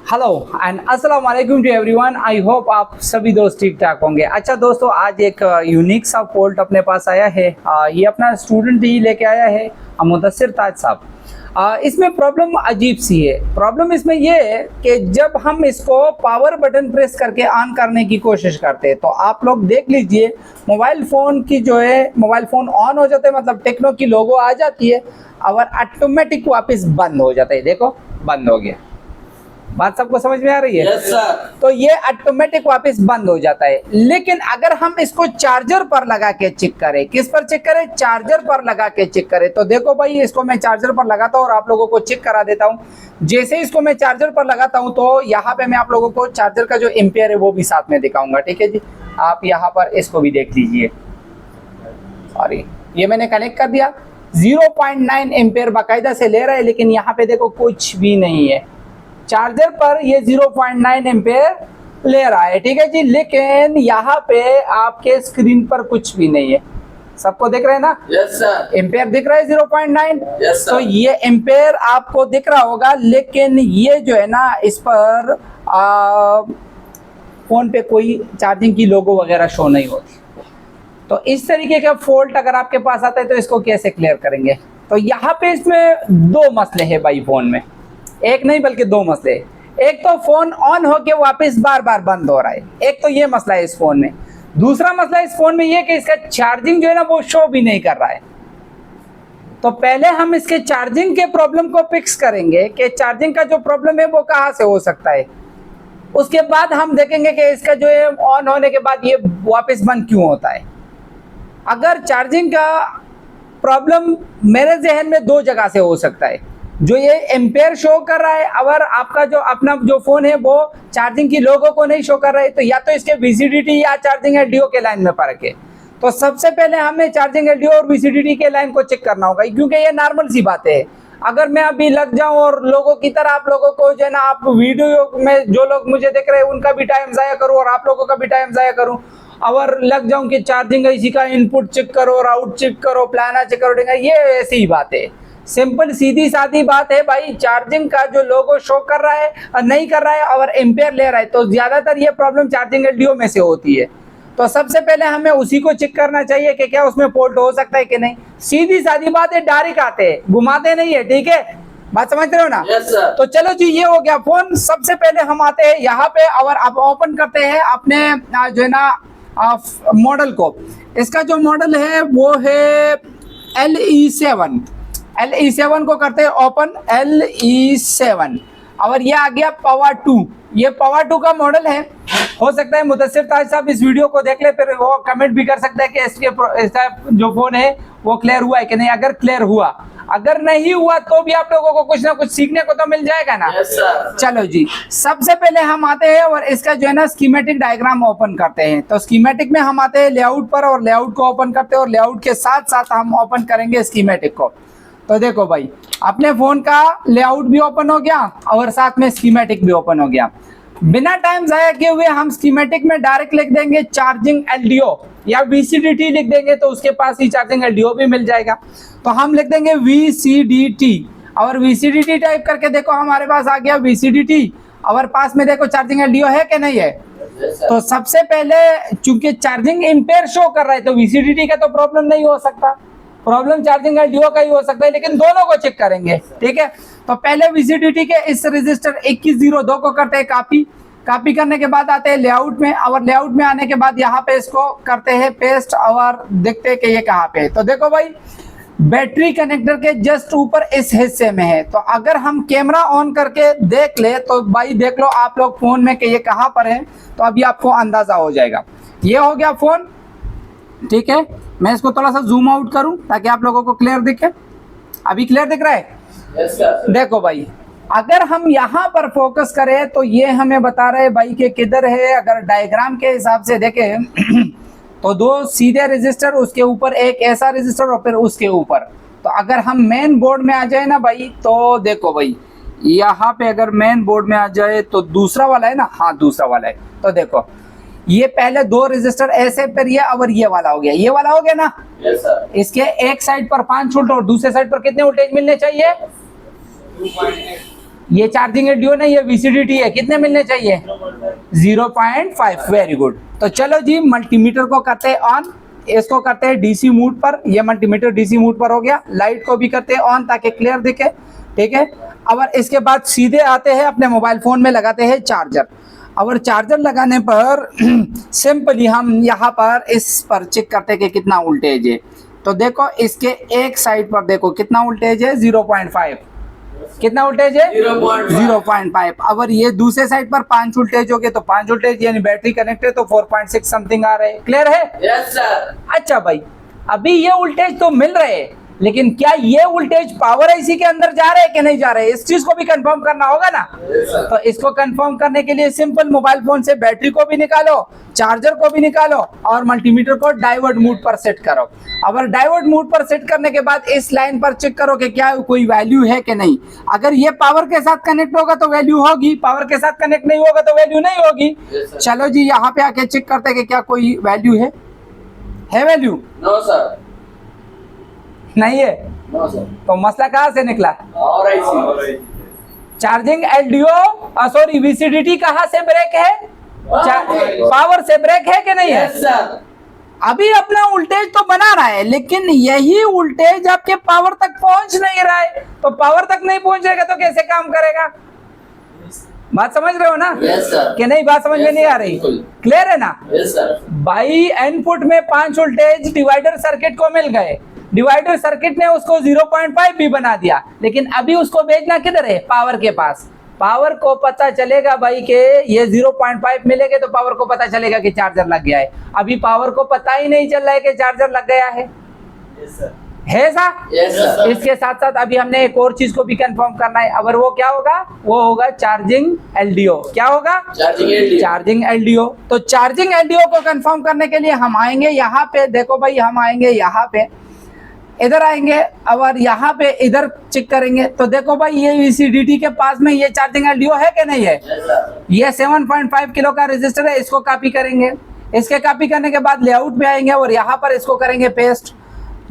Hello and अस्सलाम वालेकुम to everyone. I hope आप सभी दोस्त ठीक ठाक होंगे। अच्छा दोस्तों, आज एक यूनिक सा फॉल्ट अपने पास आया है। ये अपना स्टूडेंट ही लेके आया है, मुदस्सिर ताज साहब। इसमें प्रॉब्लम अजीब सी है। प्रॉब्लम इसमें ये है कि जब हम इसको पावर बटन प्रेस करके ऑन करने की कोशिश करते हैं तो आप लोग देख लीजिए, मोबाइल फ़ोन की जो है, मोबाइल फ़ोन ऑन हो जाता है, मतलब टेक्नो की लोगो आ जाती है और ऑटोमेटिक वापस बंद हो जाता है। देखो, बंद हो गया। बात सबको समझ में आ रही है? Yes sir. तो ये ऑटोमेटिक वापस बंद हो जाता है। लेकिन अगर हम इसको चार्जर पर लगा के चेक करें, किस पर चेक करें? चार्जर पर लगा के चेक करें। तो देखो भाई, इसको मैं चार्जर पर लगाता हूँ और आप लोगों को चेक करा देता हूँ। जैसे इसको मैं चार्जर पर लगाता हूँ तो यहाँ पे मैं आप लोगों को चार्जर का जो एम्पियर है वो भी साथ में दिखाऊंगा। ठीक है जी, आप यहाँ पर इसको भी देख लीजिए। सॉरी, ये मैंने कनेक्ट कर दिया। 0.9 एम्पियर बाकायदा से ले रहा है, लेकिन यहाँ पे देखो कुछ भी नहीं है। चार्जर पर ये 0.9 एम्पियर ले रहा है, ठीक है जी। लेकिन यहाँ पे आपके स्क्रीन पर कुछ भी नहीं है। सबको दिख रहा है ना? Yes sir. एम्पियर दिख रहा है 0.9। Yes sir. तो ये एम्पियर आपको दिख रहा होगा, लेकिन ये जो है ना, इस पर फोन पे कोई चार्जिंग की लोगो वगैरह शो नहीं होती। तो इस तरीके का फॉल्ट अगर आपके पास आता है तो इसको कैसे क्लियर करेंगे? तो यहाँ पे इसमें दो मसले हैं भाई फोन में, एक नहीं बल्कि दो मसले। एक तो फोन ऑन होके वापस बार बार बंद हो रहा है, एक तो ये मसला है इस फोन में। दूसरा मसला इस फोन में ये कि इसका चार्जिंग जो है ना वो शो भी नहीं कर रहा है। तो पहले हम इसके चार्जिंग के प्रॉब्लम को फिक्स करेंगे कि चार्जिंग का जो प्रॉब्लम है वो कहाँ से हो सकता है। उसके बाद हम देखेंगे कि इसका जो है ऑन होने के बाद ये वापस बंद क्यों होता है। अगर चार्जिंग का प्रॉब्लम मेरे जहन में दो जगह से हो सकता है। जो ये एम्पेयर शो कर रहा है, अगर आपका जो अपना जो फोन है वो चार्जिंग की लोगों को नहीं शो कर रहा है, तो या तो इसके VCDT या चार्जिंग एलडीओ के लाइन में फर्क है। तो सबसे पहले हमें चार्जिंग एलडीओ और VCDT के लाइन को चेक करना होगा, क्योंकि ये नॉर्मल सी बातें है। अगर मैं अभी लग जाऊं और लोगों की तरह आप लोगों को जो है ना, आप वीडियो में जो लोग मुझे देख रहे हैं उनका भी टाइम जाया करूं और आप लोगों का भी टाइम जाया करूं, और लग जाऊं कि चार्जिंग इसी का इनपुट चेक करो और आउट चेक करो, प्लाना चेक करो, ये ऐसी ही बात है। सिंपल सीधी सादी बात है भाई। चार्जिंग का जो लोगो शो कर रहा है और नहीं कर रहा है और एम्पेयर ले रहा है, तो ज्यादातर ये प्रॉब्लम चार्जिंग एलडीओ में से होती है। तो सबसे पहले हमें उसी को चेक करना चाहिए कि क्या उसमें फॉल्ट हो सकता है कि नहीं। सीधी सादी बात है, डायरेक्ट आते हैं, घुमाते नहीं है। ठीक है, बात समझ रहे हो ना? Yes sir. तो चलो जी, ये हो गया फोन। सबसे पहले हम आते हैं यहाँ पे और अब ओपन करते हैं अपने जो है ना मॉडल को। इसका जो मॉडल है वो है LE7। LE7 को करते हैं ओपन। LE7 और ये आ गया पावर 2। ये पावर 2 का मॉडल है। हो सकता है मुदस्सिर ताज साहब इस वीडियो को देख ले, फिर वो कमेंट भी कर सकता है कि इसका जो फोन है वो क्लियर हुआ है कि नहीं। अगर क्लियर हुआ, अगर नहीं हुआ तो भी आप लोगों को कुछ ना कुछ सीखने को तो मिल जाएगा ना। Yes sir. चलो जी, सबसे पहले हम आते हैं और इसका जो है ना स्कीमेटिक डायग्राम ओपन करते हैं। तो स्कीमेटिक में हम आते हैं लेआउट पर और लेआउट को ओपन करते हैं और लेआउट के साथ साथ हम ओपन करेंगे स्कीमेटिक को। तो देखो भाई, अपने फोन का लेआउट भी ओपन हो गया और साथ में स्कीमेटिक भी ओपन हो गया। बिना टाइम जाया किए हुए हम स्कीमेटिक में डायरेक्ट लिख देंगे चार्जिंग एलडीओ या VCDT लिख देंगे, तो उसके पास ही चार्जिंग एलडीओ भी मिल जाएगा। तो हम लिख देंगे VCDT और VCDT टाइप करके देखो हमारे पास आ गया VCDT और पास में देखो चार्जिंग एलडीओ है कि नहीं है। तो सबसे पहले चूंकि चार्जिंग एम्पेयर शो कर रहा है तो VCDT का तो प्रॉब्लम नहीं हो सकता, प्रॉब्लम चार्जिंग एलडीओ का ही हो सकता है, लेकिन दोनों को चेक करेंगे। ठीक है, तो पहले VCDT के इस रजिस्टर 2102 को करते हैं कॉपी। कॉपी करने के बाद आते हैं लेआउट में और लेआउट में आने के बाद यहाँ पे इसको करते हैं पेस्ट और देखते हैं कि ये कहाँ पे है। तो देखो भाई, बैटरी कनेक्टर के जस्ट ऊपर इस हिस्से में है। तो अगर हम कैमरा ऑन करके देख ले तो भाई देख लो आप लोग फोन में कि ये कहाँ पर है, तो अभी आपको अंदाजा हो जाएगा। ये हो गया फोन। ठीक है, मैं इसको थोड़ा सा जूम आउट करूं ताकि आप लोगों को क्लियर दिखे। अभी क्लियर दिख रहा है? Yes sir. देखो भाई, अगर हम यहाँ पर फोकस करें तो ये हमें बता रहे हैं भाई कि किधर है। अगर डायग्राम के हिसाब से देखें तो दो सीधे रजिस्टर, उसके ऊपर एक ऐसा रजिस्टर और फिर उसके ऊपर। तो अगर हम मेन बोर्ड में आ जाए ना भाई, तो देखो भाई यहाँ पे अगर मेन बोर्ड में आ जाए तो दूसरा वाला है ना, हाँ दूसरा वाला है। तो देखो ये पहले दो रजिस्टर ऐसे पर ये और ये वाला हो गया, ये वाला हो गया ना। Yes sir. इसके एक साइड पर 5 वोल्ट और दूसरे साइड पर कितने वोल्टेज मिलने चाहिए? ये चार्जिंग एलडीओ नहीं, ये वीसीडीटी है। कितने मिलने चाहिए? 0.5। Very good. तो चलो जी, मल्टीमीटर को करते हैं ऑन, इसको करते हैं डीसी मोड पर। ये मल्टीमीटर डीसी मोड पर हो गया। लाइट को भी करते हैं ऑन ताकि क्लियर दिखे, ठीक है। और इसके बाद सीधे आते हैं अपने मोबाइल फोन में लगाते हैं चार्जर। और चार्जर लगाने पर सिंपली हम यहाँ पर इस पर चेक करते हैं कि कितना वोल्टेज है। तो देखो इसके एक साइड पर देखो कितना वोल्टेज है, 0.5। कितना वोल्टेज है? 0.5। अगर ये दूसरे साइड पर 5 वोल्टेज हो गए तो 5 वोल्टेज, यानी बैटरी कनेक्ट है तो 4.6 समथिंग आ रहे हैं। क्लियर है? Yes sir. अच्छा भाई, अभी ये वोल्टेज तो मिल रहे हैं, लेकिन क्या ये वोल्टेज पावर आईसी के अंदर जा रहे हैं कि नहीं जा रहे हैं, इस चीज को भी कंफर्म करना होगा ना। तो इसको कंफर्म करने के लिए सिंपल मोबाइल फोन से बैटरी को भी निकालो, चार्जर को भी निकालो और मल्टीमीटर को डाइवर्ट मोड पर सेट करो। अगर डाइवर्ट मोड पर सेट करने के बाद इस लाइन पर चेक करो कि क्या कोई वैल्यू है कि नहीं। अगर ये पावर के साथ कनेक्ट होगा तो वैल्यू होगी, पावर के साथ कनेक्ट नहीं होगा तो वैल्यू नहीं होगी। चलो जी, यहाँ पे आके चेक करते हैं कि क्या कोई वैल्यू है वैल्यू? No sir. नहीं है। No sir. तो मसला कहाँ से निकला? और ऐसी चार्जिंग एलडीओ सॉरी वीसीडीटी कहाँ से ब्रेक है? पावर से ब्रेक है कि नहीं है? Yes sir. अभी अपना वोल्टेज तो बना रहा है, लेकिन यही वोल्टेज आपके पावर तक पहुंच नहीं रहा है। तो पावर तक नहीं पहुंचेगा तो कैसे काम करेगा? बात समझ रहे हो ना? Yes sir. कि नहीं? बात समझ में नहीं आ रही? क्लियर है ना? Yes sir. भाई इनपुट में 5 वोल्टेज डिवाइडर सर्किट को मिल गए, डिवाइडर सर्किट ने उसको 0.5 भी बना दिया, लेकिन अभी उसको भेजना किधर है? पावर के पास। पावर को पता चलेगा भाई कि ये 0.5 मिलेगा तो पावर को पता चलेगा कि चार्जर लग गया है। अभी पावर को पता ही नहीं चल रहा है कि चार्जर लग गया है। Yes sir. है सा? Yes sir. इसके साथ साथ अभी हमने एक और चीज को भी कंफर्म करना है। अगर वो क्या होगा? वो होगा चार्जिंग एलडीओ। क्या होगा? Charging LDO. Charging LDO. तो चार्जिंग एलडीओ को कंफर्म करने के लिए हम आएंगे यहाँ पे। देखो भाई, हम आएंगे यहाँ पे, इधर आएंगे और यहाँ पे इधर चेक करेंगे। तो देखो भाई, ये वीसीडीटी के पास में ये चार्जिंग एलडीओ है कि नहीं है? Yes sir. ये 7.5 किलो का रजिस्टर है, इसको कॉपी करेंगे। इसके कॉपी करने के बाद लेआउट में आएंगे और यहाँ पर इसको करेंगे पेस्ट।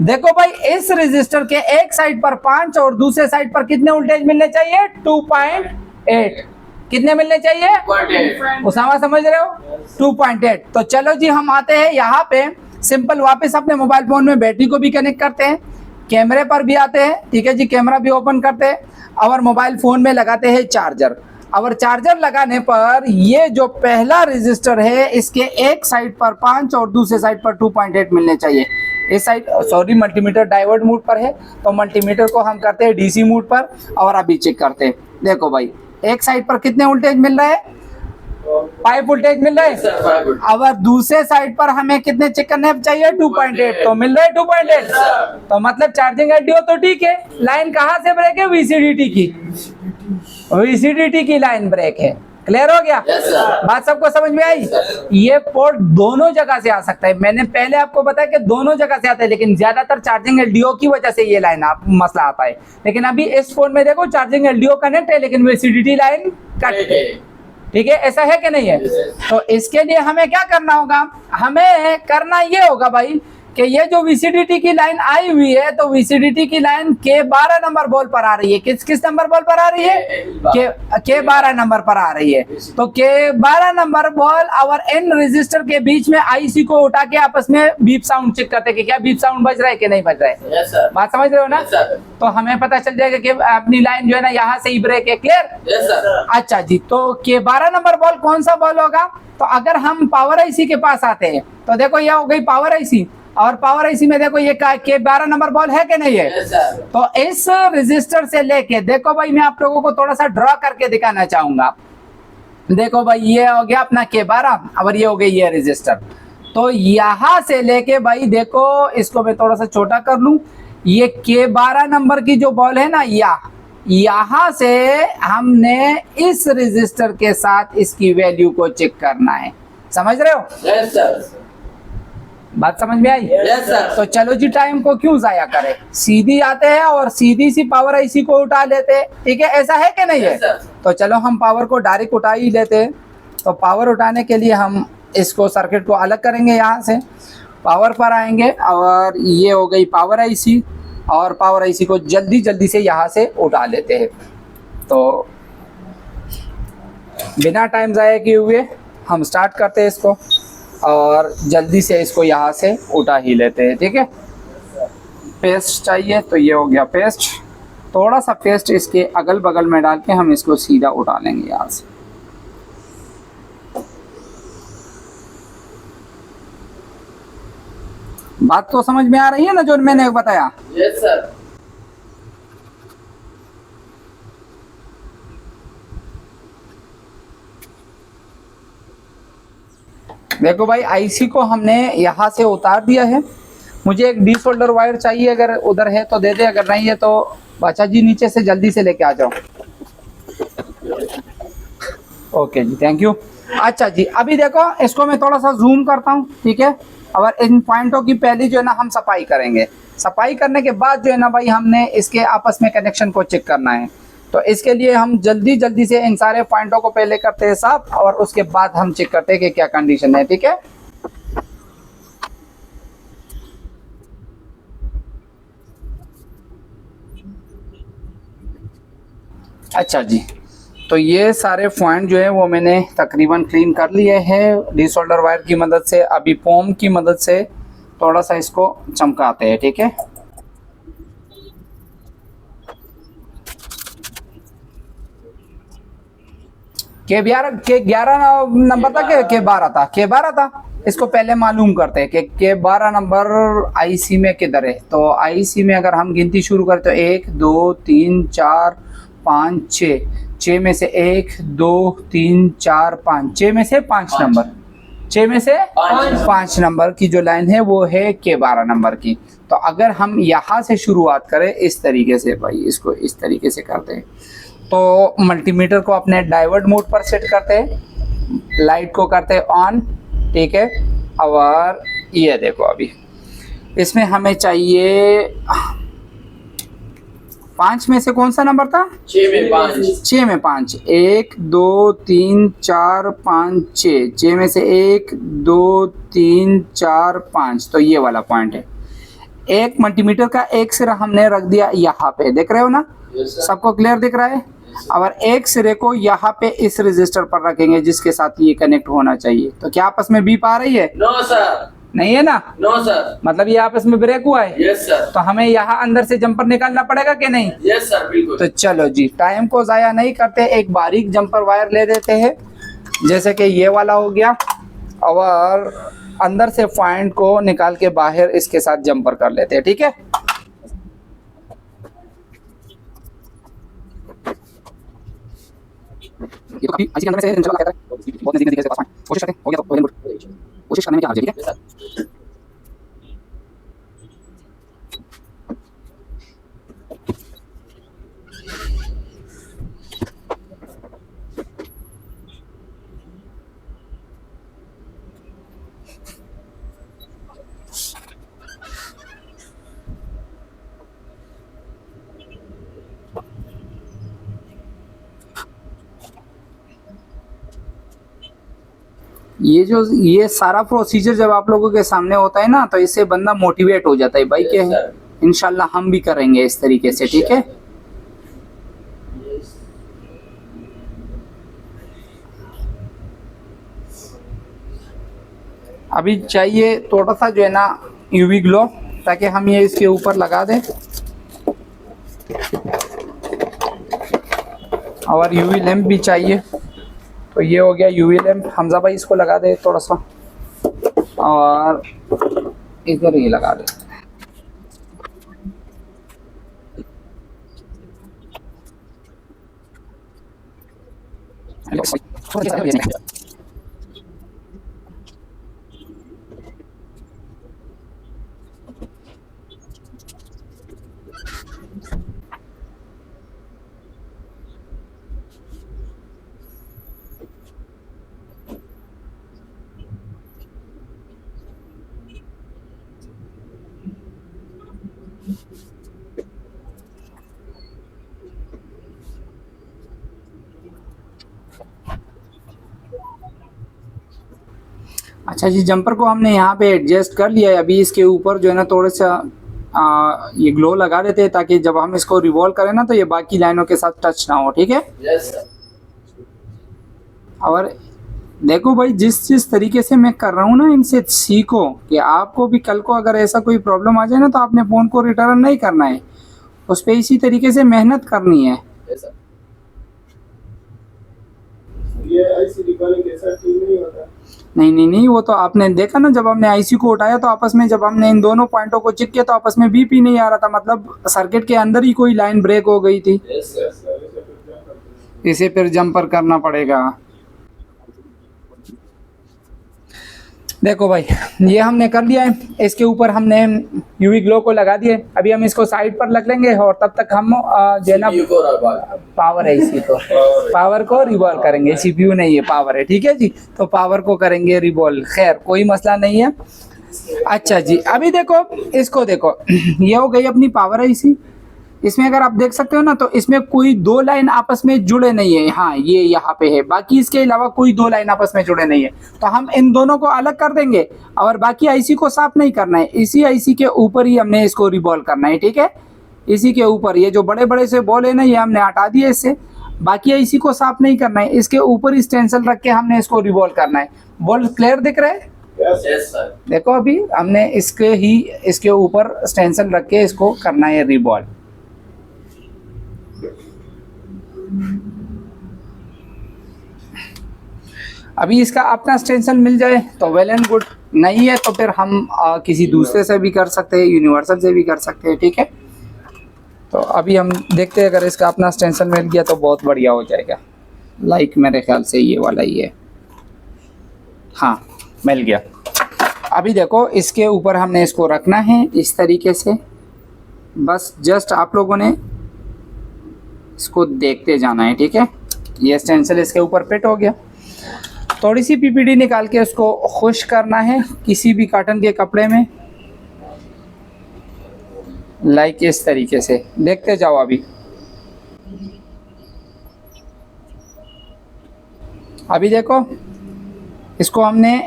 देखो भाई, इस रजिस्टर के एक साइड पर 5 और दूसरे साइड पर कितने वोल्टेज मिलने चाहिए? 2.8। कितने मिलने चाहिए? 2.8। उसामा समझ रहे हो? 2.8। तो चलो जी, हम आते हैं यहाँ पे सिंपल वापस अपने मोबाइल फोन में बैटरी को भी कनेक्ट करते हैं, कैमरे पर भी आते हैं, ठीक है जी, कैमरा भी ओपन करते हैं और मोबाइल फोन में लगाते हैं चार्जर। और चार्जर लगाने पर ये जो पहला रजिस्टर है, इसके एक साइड पर 5 और दूसरे साइड पर 2.8 मिलने चाहिए। इस side sorry multimeter divert mode पर है, तो मल्टीमीटर को हम करते हैं डीसी मोड पर और अभी चेक करते हैं। देखो भाई, एक साइड पर कितने वोल्टेज मिल रहा है? 5 वोल्टेज मिल रहा है। अब दूसरे साइड पर हमें कितने चेक करने चाहिए? 2.8। तो मिल रहा है 2.8। तो मतलब चार्जिंग एलडीओ तो ठीक है। लाइन कहाँ से ब्रेक है? वीसीडीटी की। वीसीडीटी की लाइन ब्रेक है। क्लियर हो गया? Yes sir. बात सबको समझ में आई? ये पोर्ट दोनों जगह से आ सकता है। मैंने पहले आपको बताया कि दोनों जगह से आता है, लेकिन ज्यादातर चार्जिंग एलडीओ की वजह से ये लाइन मसला आता है। लेकिन अभी इस फोन में देखो, चार्जिंग एलडीओ कनेक्ट है लेकिन वीसीडीटी लाइन कट है। ठीक है, ऐसा है कि नहीं है? तो इसके लिए हमें क्या करना होगा? हमें करना ये होगा भाई कि ये जो वीसीडीटी की लाइन आई हुई है, तो वीसीडीटी की लाइन के 12 नंबर बॉल पर आ रही है। किस नंबर बॉल पर आ रही है? के 12 नंबर पर आ रही है। तो के 12 नंबर बॉल और इन रजिस्टर के बीच में आईसी को उठा के आपस में बीप साउंड चेक करते हैं कि क्या बीप साउंड बज रहा है कि नहीं बज रहा है। Yes sir. बात समझ रहे हो ना? Yes sir. तो हमें पता चल जाएगा कि अपनी लाइन जो है ना, यहाँ से ही ब्रेक है। क्लियर? Yes sir. अच्छा जी, तो के 12 नंबर बॉल कौन सा बॉल होगा? तो अगर हम पावर आईसी के पास आते हैं तो देखो, यह हो गई पावर आईसी, और पावर आईसी में देखो ये के 12 नंबर बॉल है कि नहीं है? Yes sir. तो इस रजिस्टर से लेके देखो भाई, मैं आप लोगों को थोड़ा सा ड्रॉ करके दिखाना चाहूंगा। देखो भाई, ये हो गया अपना के 12 और ये हो गई ये रजिस्टर। तो यहां से लेके भाई देखो, इसको मैं थोड़ा सा छोटा कर लूं, ये के 12 नंबर की जो बॉल है ना, यहां से हमने इस रजिस्टर के साथ इसकी वैल्यू को चेक करना है। समझ रहे हो? Yes sir. बात समझ में आई? Yes sir. तो चलो जी, टाइम को क्यों जाया करें, सीधी आते हैं और सीधी सी पावर आईसी को उठा लेते हैं। ठीक है, ऐसा है कि नहीं है? Yes, sir. तो चलो हम पावर को डायरेक्ट उठा ही लेते हैं। तो पावर उठाने के लिए हम इसको सर्किट को अलग करेंगे। यहाँ से पावर पर आएंगे और ये हो गई पावर आईसी, और पावर आईसी को जल्दी जल्दी से यहाँ से उठा लेते हैं। तो बिना टाइम ज़ाया किए हुए हम स्टार्ट करते हैं इसको और जल्दी से इसको यहाँ से उठा ही लेते हैं, ठीक है। पेस्ट चाहिए तो ये हो गया पेस्ट। थोड़ा सा पेस्ट इसके अगल बगल में डाल के हम इसको सीधा उठा लेंगे यहाँ से। बात तो समझ में आ रही है ना जो मैंने बताया? Yes sir. देखो भाई, आईसी को हमने यहाँ से उतार दिया है। मुझे एक डी सोल्डर वायर चाहिए, अगर उधर है तो दे दे, अगर नहीं है तो बाचा जी नीचे से जल्दी से लेके आ जाओ। Okay ji, thank you. अच्छा जी, अभी देखो इसको मैं थोड़ा सा जूम करता हूँ, ठीक है। और इन पॉइंटों की पहली जो है ना हम सफाई करेंगे। सफाई करने के बाद जो है ना भाई हमने इसके आपस में कनेक्शन को चेक करना है। तो इसके लिए हम जल्दी जल्दी से इन सारे पॉइंटों को पहले करते हैं साफ, और उसके बाद हम चेक करते हैं कि क्या कंडीशन है, ठीक है। अच्छा जी, तो ये सारे पॉइंट जो है वो मैंने तकरीबन क्लीन कर लिए हैं डी सोल्डर वायर की मदद से। अभी फोम की मदद से थोड़ा सा इसको चमकाते हैं, ठीक है। के 11 नंबर था के 12 था? के 12 था। इसको पहले मालूम करते हैं कि के 12 नंबर आईसी में किधर है। तो आईसी में अगर हम गिनती शुरू करें तो 1 2 3 4 5 6, 6 में से 1 2 3 4 5, 6 में से 5 नंबर, 6 में से 5 नंबर की जो लाइन है वो है के 12 नंबर की। तो अगर हम यहाँ से शुरुआत करें इस तरीके से, भाई इसको इस तरीके से करते हैं, तो मल्टीमीटर को अपने डाइवर्ट मोड पर सेट करते हैं, लाइट को करते हैं ऑन, ठीक है। और ये देखो अभी इसमें हमें चाहिए 5 में से कौन सा नंबर था? 6 में 5। 6 में 5, 1 2 3 4 5 6, 6 में से 1 2 3 4 5, तो ये वाला पॉइंट है। एक मल्टीमीटर का एक सिरा हमने रख दिया यहाँ पे, देख रहे हो ना? सबको क्लियर दिख रहा है? और एक सिरे को यहाँ पे इस रजिस्टर पर रखेंगे जिसके साथ ये कनेक्ट होना चाहिए। तो क्या आपस में बीप आ रही है? No sir. नहीं है ना? No sir. मतलब ये आपस में ब्रेक हुआ है? Yes sir. तो हमें यहाँ अंदर से जंपर निकालना पड़ेगा कि नहीं? यस सर, बिल्कुल। तो चलो जी, टाइम को जाया नहीं करते, एक बारीक जंपर वायर ले देते हैं, जैसे कि ये वाला हो गया, और अंदर से पॉइंट को निकाल के बाहर इसके साथ जंपर कर लेते हैं, ठीक है। ये तो काफी अच्छी अंदर से इंशाल्लाह लग रहा है, बहुत नजदीक से पास में कोशिश करते हैं, हो गया तो वेरी गुड। कोशिश करने में क्या हर्ज है, ठीक है। ये सारा प्रोसीजर जब आप लोगों के सामने होता है ना, तो इससे बंदा मोटिवेट हो जाता है भाई के इंशाल्लाह हम भी करेंगे इस तरीके से, ठीक है। अभी चाहिए थोड़ा सा जो है ना यूवी ग्लो, ताकि हम ये इसके ऊपर लगा दें, और यूवी लैंप भी चाहिए। तो ये हो गया यूवी लैंप, हमजा भाई इसको लगा दे थोड़ा सा, और इधर ही लगा दे। अच्छा जी, जंपर को हमने यहाँ पे एडजस्ट कर लिया है। अभी इसके ऊपर जो है ना थोड़ा सा ये ग्लो लगा देते हैं, ताकि जब हम इसको रिवॉल्व करें ना तो ये बाकी लाइनों के साथ टच ना हो, ठीक है। Yes sir. और देखो भाई, जिस तरीके से मैं कर रहा हूँ ना, इनसे सीखो कि आपको भी कल को अगर ऐसा कोई प्रॉब्लम आ जाए ना, तो आपने फ़ोन को रिटर्न नहीं करना है, उस पर इसी तरीके से मेहनत करनी है। Yes sir. ये आईसी रिकॉलिंग के साथ ठीक नहीं होता। नहीं, वो तो आपने देखा ना, जब हमने आईसी को उठाया तो आपस में जब हमने इन दोनों पॉइंटों को चेक किया तो आपस में बीपी नहीं आ रहा था, मतलब सर्किट के अंदर ही कोई लाइन ब्रेक हो गई थी। Yes sir. इसे फिर जंपर करना पड़ेगा। देखो भाई, ये हमने कर लिया है, इसके ऊपर हमने यूवी ग्लो को लगा दिया। अभी हम इसको साइड पर रख लेंगे और तब तक हम जो है ना, CPU को रखा। पावर है इसी को, पावर को रिवॉल्व करेंगे। सीपीयू नहीं है, पावर है, ठीक है जी। तो पावर को करेंगे रिवॉल्व, खैर कोई मसला नहीं है। अच्छा जी, अभी देखो इसको, देखो ये हो गई अपनी पावर है इसी। इसमें अगर आप देख सकते हो ना, तो इसमें कोई दो लाइन आपस में जुड़े नहीं है। हाँ, ये यहाँ पे है, बाकी इसके अलावा कोई दो लाइन आपस में जुड़े नहीं है। तो हम इन दोनों को अलग कर देंगे और बाकी आईसी को साफ नहीं करना है। इसी आईसी के ऊपर ही हमने इसको रिवॉल्व करना है, ठीक है। इसी के ऊपर ये जो बड़े बड़े से बॉल है ना, ये हमने हटा दिए इससे। बाकी आईसी को साफ नहीं करना है, इसके ऊपर ही स्टेंसिल रख के हमने इसको रिवॉल्व करना है। बॉल क्लियर दिख रहा है? Yes sir. देखो अभी हमने इसके ऊपर स्टेंसिल रख के इसको करना है रिवॉल्व। अभी इसका अपना स्टेंसिल मिल जाए तो वेल एंड गुड, नहीं है तो फिर हम किसी दूसरे से भी कर सकते हैं, यूनिवर्सल से भी कर सकते हैं, ठीक है। तो अभी हम देखते हैं, अगर इसका अपना स्टेंसिल मिल गया तो बहुत बढ़िया हो जाएगा। लाइक मेरे ख्याल से ये वाला ही है, हाँ मिल गया। अभी देखो इसके ऊपर हमने इसको रखना है इस तरीके से, बस जस्ट आप लोगों ने इसको देखते जाना है, ठीक है। ये स्टेंसिल इसके ऊपर फिट हो गया। थोड़ी सी पीपीडी निकाल के उसको खुश करना है किसी भी कॉटन के कपड़े में, लाइक इस तरीके से। देखते जाओ अभी। अभी देखो इसको हमने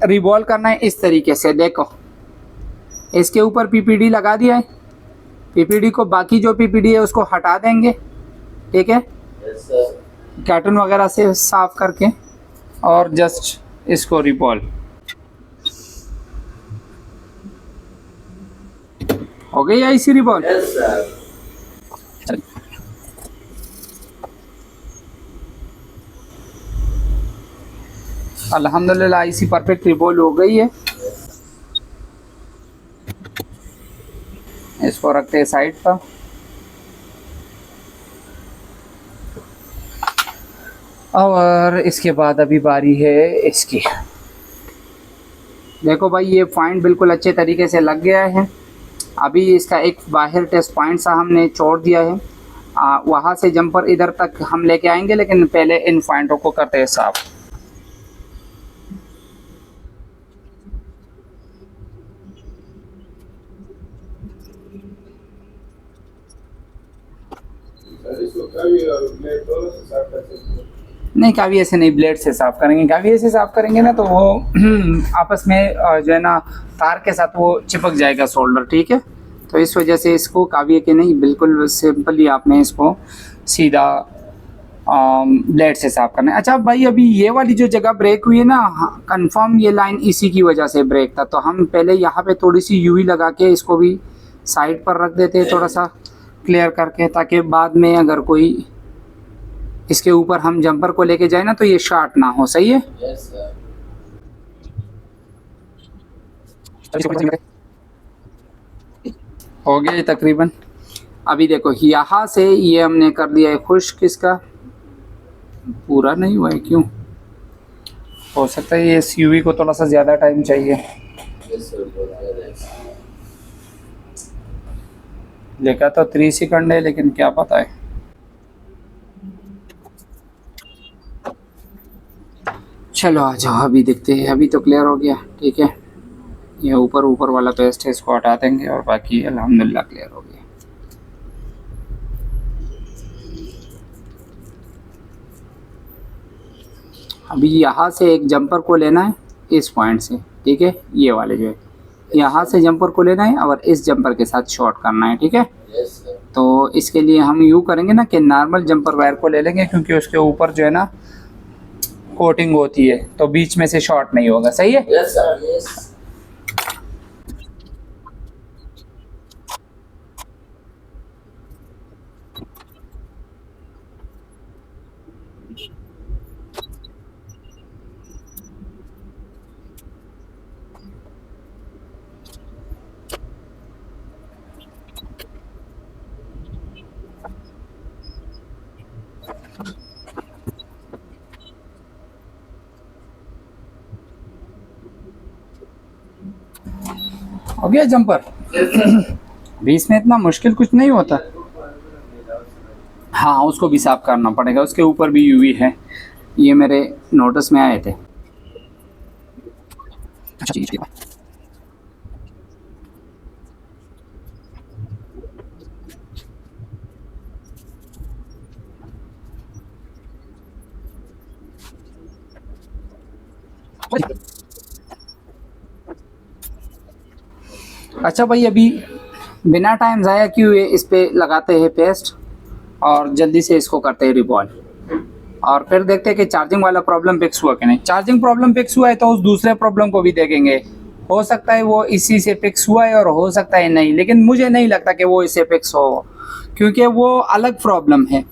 रिवॉल्व करना है इस तरीके से। देखो इसके ऊपर पीपीडी लगा दिया है। पीपीडी को, बाकी जो पीपीडी है उसको हटा देंगे, ठीक है, यस सर। कार्टून वगैरह से साफ करके, और जस्ट इसको रिवॉल्व हो गई आईसी रिवॉल्व। Yes sir. अल्हम्दुलिल्लाह आईसी परफेक्ट रिवॉल्व हो गई है। इसको रखते हैं साइड पर। और इसके बाद अभी बारी है इसकी। देखो भाई, ये पॉइंट बिल्कुल अच्छे तरीके से लग गया है। अभी इसका एक बाहर टेस्ट पॉइंट सा हमने छोड़ दिया है, वहाँ से जंपर इधर तक हम लेके आएंगे, लेकिन पहले इन पॉइंटों को करते हैं साफ। इसको कभी और ब्लेड दोनों से साफ कर सकते हैं। नहीं, काफ़ी ऐसे नहीं, ब्लेड से साफ़ करेंगे। काफ़ी ऐसे साफ़ करेंगे ना तो वो आपस में जो है ना तार के साथ वो चिपक जाएगा सोल्डर, ठीक है। तो इस वजह से इसको काफ़ी के नहीं, बिल्कुल सिंपली आपने इसको सीधा ब्लेड से साफ़ करना है। अच्छा भाई, अभी ये वाली जो जगह ब्रेक हुई है ना, कंफर्म ये लाइन इसी की वजह से ब्रेक था। तो हम पहले यहाँ पे थोड़ी सी यूवी लगा के इसको भी साइड पर रख देते हैं, थोड़ा सा क्लियर करके, ताकि बाद में अगर कोई इसके ऊपर हम जंपर को लेके जाए ना तो ये शॉर्ट ना हो। सही है। Yes sir. हो गया ये तकरीबन। अभी देखो यहाँ से ये हमने कर दिया है खुश्क, इसका पूरा नहीं हुआ है, क्यों हो सकता है ये इस यूवी को थोड़ा सा ज़्यादा टाइम चाहिए। Yes sir. लिखा तो 3 सेकंड है, लेकिन क्या पता है। चलो आ जाओ, अभी देखते हैं। अभी तो क्लियर हो गया, ठीक है। ये ऊपर वाला तो स्टेज को हटा देंगे और बाकी अल्हम्दुलिल्लाह क्लियर हो गया। अभी यहाँ से एक जंपर को लेना है इस पॉइंट से, ठीक है। ये वाले जो है यहाँ से जंपर को लेना है और इस जंपर के साथ शॉर्ट करना है, ठीक है। Yes sir. तो इसके लिए हम यूँ करेंगे ना कि नॉर्मल जंपर वायर को ले लेंगे, क्योंकि उसके ऊपर जो है ना कोटिंग होती है तो बीच में से शॉर्ट नहीं होगा, सही है। Yes, sir. Yes. हो गया जंपर। Yes, sir. भी इसमें इतना मुश्किल कुछ नहीं होता। हाँ, उसको भी साफ करना पड़ेगा, उसके ऊपर भी यूवी है, ये मेरे नोटिस में आए थे। अच्छा ठीक है। अच्छा भाई, अभी बिना टाइम ज़ाया किए हुए इस पे लगाते हैं पेस्ट और जल्दी से इसको करते हैं रिवॉल्व और फिर देखते हैं कि चार्जिंग वाला प्रॉब्लम फिक्स हुआ कि नहीं। चार्जिंग प्रॉब्लम फिक्स हुआ है तो उस दूसरे प्रॉब्लम को भी देखेंगे, हो सकता है वो इसी से फिक्स हुआ है और हो सकता है नहीं, लेकिन मुझे नहीं लगता कि वो इससे फिक्स हो, क्योंकि वो अलग प्रॉब्लम है।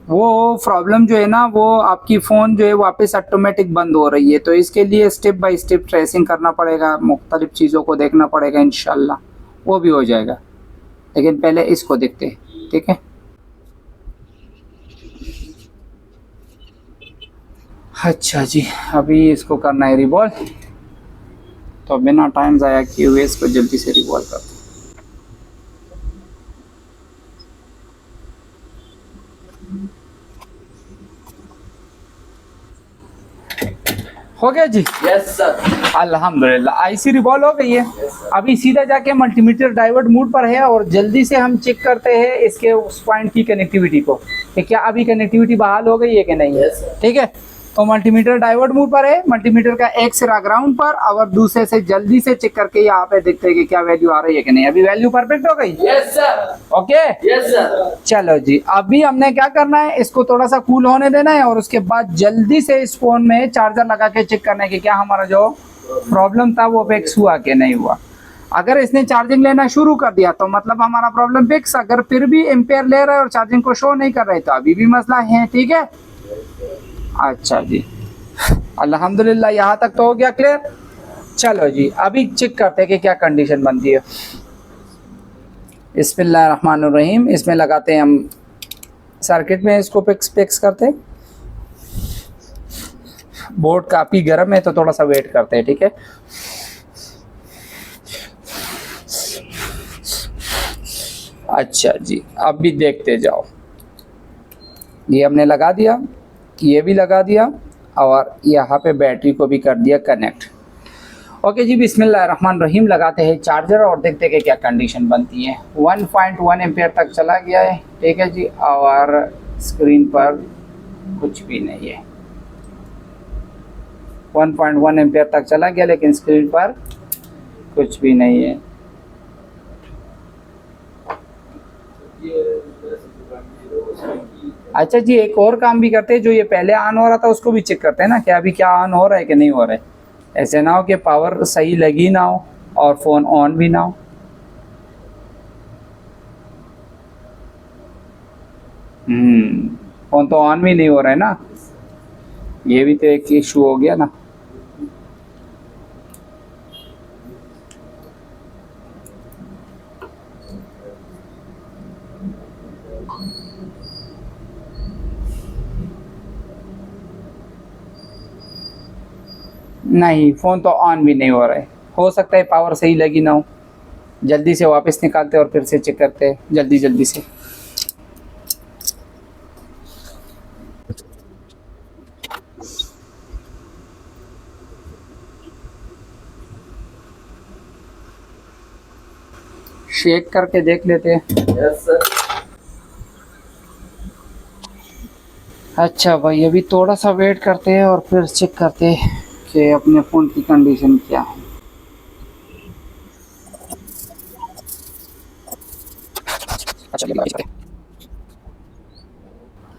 वो प्रॉब्लम जो है ना, वो आपकी फ़ोन जो है वापस ऑटोमेटिक बंद हो रही है, तो इसके लिए स्टेप बाय स्टेप ट्रेसिंग करना पड़ेगा, मुख्तलिफ चीज़ों को देखना पड़ेगा, इंशाल्लाह वो भी हो जाएगा। लेकिन पहले इसको देखते हैं, ठीक है। अच्छा जी, अभी इसको करना है रिवॉल्व, तो बिना टाइम ज़ाया किए हुए इसको जल्दी से रिवॉल्व करते हैं। हो गया जी, Yes, sir. अल्हम्दुलिल्लाह आईसी रिवॉल्व हो गई है। अभी सीधा जाके मल्टीमीटर डाइवर्ट मोड पर है और जल्दी से हम चेक करते हैं इसके उस पॉइंट की कनेक्टिविटी को कि क्या अभी कनेक्टिविटी बहाल हो गई है कि नहीं है। Yes, sir. ठीक है, तो मल्टीमीटर डाइवर्ट मोड पर है, मल्टीमीटर का एक सिरा ग्राउंड पर और दूसरे से जल्दी से चेक करके यहाँ पे देखते हैं कि क्या वैल्यू आ रही है कि नहीं। अभी वैल्यू परफेक्ट हो गई, Yes, sir. Okay. Yes, sir. चलो जी, अभी हमने क्या करना है, इसको थोड़ा सा कूल होने देना है और उसके बाद जल्दी से इस फोन में चार्जर लगा के चेक करना है कि क्या हमारा जो प्रॉब्लम था वो फिक्स हुआ कि नहीं हुआ। अगर इसने चार्जिंग लेना शुरू कर दिया तो मतलब हमारा प्रॉब्लम फिक्स, अगर फिर भी एम्पेयर ले रहा है और चार्जिंग को शो नहीं कर रहे तो अभी भी मसला है, ठीक है। अच्छा जी, अल्हम्दुलिल्लाह यहाँ तक तो हो गया क्लियर। चलो जी, अभी चेक करते हैं कि क्या कंडीशन बनती है। बिस्मिल्लाहिर्रहमानिर्रहीम, इसमें लगाते हैं हम सर्किट में, इसको फिक्स करते हैं। बोर्ड काफ़ी गर्म है तो थोड़ा सा वेट करते हैं, ठीक है। अच्छा जी, अब भी देखते जाओ, ये हमने लगा दिया, ये भी लगा दिया और यहाँ पे बैटरी को भी कर दिया कनेक्ट। ओके जी, बिस्मिल्लाहिर्रहमानिर्रहीम, लगाते हैं चार्जर और देखते हैं कि क्या कंडीशन बनती है। 1.1 एम्पेयर तक चला गया है, ठीक है जी, और स्क्रीन पर कुछ भी नहीं है। 1.1 एम्पेयर तक चला गया लेकिन स्क्रीन पर कुछ भी नहीं है। अच्छा जी, एक और काम भी करते हैं, जो ये पहले ऑन हो रहा था उसको भी चेक करते हैं ना कि अभी क्या ऑन हो रहा है कि नहीं हो रहा है। ऐसे ना हो कि पावर सही लगी ना हो और फ़ोन ऑन भी ना हो। फ़ोन तो ऑन भी नहीं हो रहा है ना, ये भी तो एक इशू हो गया ना। नहीं, फ़ोन तो ऑन भी नहीं हो रहा है, हो सकता है पावर सही लगी ना हो। जल्दी से वापस निकालते और फिर से चेक करते हैं जल्दी से। शेक करके देख लेते हैं। Yes, sir. अच्छा भाई, अभी थोड़ा सा वेट करते हैं और फिर चेक करते हैं कि अपने फ़ोन की कंडीशन क्या है। अच्छा,